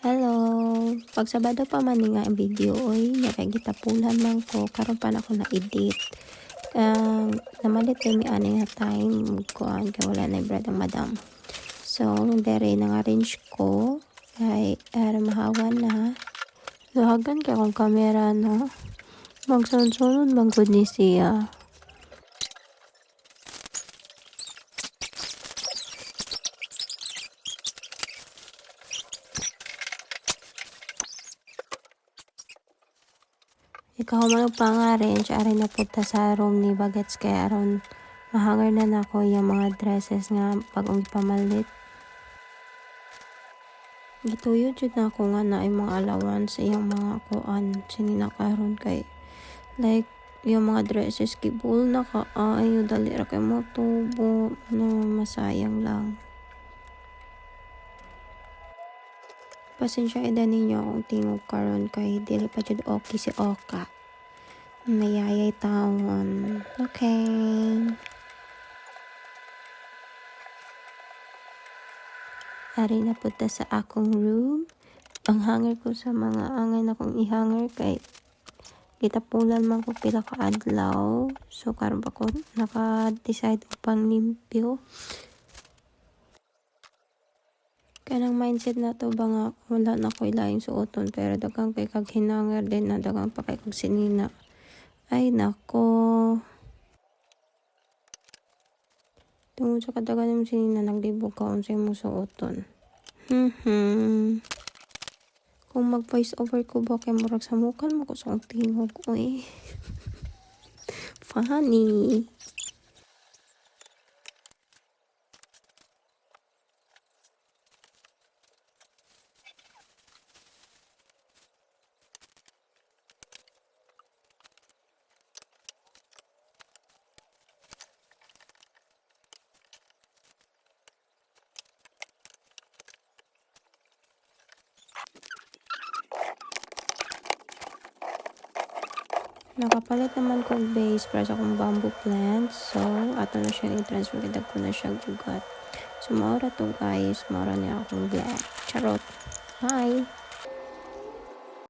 Hello! Pag Sabado pa man ni nga ang video oy, kay gitapulan man ko karon pa na ako na-edit. Namalit mi ani nga time kuan kay wala na bread ang madam. So, dere nang arrange ko kay mahawan na. Luhagan kay akong camera no. Magsunod-sunod man gud ni siya. Ikaw man pang-arrange, ari na punta sa room ni Bagets kay aron mahanger na nako yung mga dresses nga bagong ipamalit. Gituyod jud na ako nga na mga allowance sa iyang mga kuan sinina karon kay like yung mga dresses kibul na kaayo dali ra kay mo tubo no masayang lang. Pasensya ida ninyo akong tingog karon kay dili pa jud okay si Oka. Mayayay tawon. Okay. Ari na punta sa akong room. Ang hanger ko sa mga angay na kong ihanger kay gitapulan man ko pila ka adlaw. So karon pa ko naka-decide upang limpyo. Kanang mindset na to ba nga wala na ko ilaing suoton pero dagang kay kag hinanger din na dagang pa kay kag sinina. Ay nako. Tungod sa kadagan ng sinina naglibog ka unsay mo suoton. Kung mag voice over ko ba kay murag sa mukan mo ko sa akong tingog oy. Funny. Nakapalit naman kong base para sa akong bamboo plant. So, ato na siyang i-transfer. Kidag ko na siya gugat. So, maura to guys. Maura niya akong black. Charot. Bye!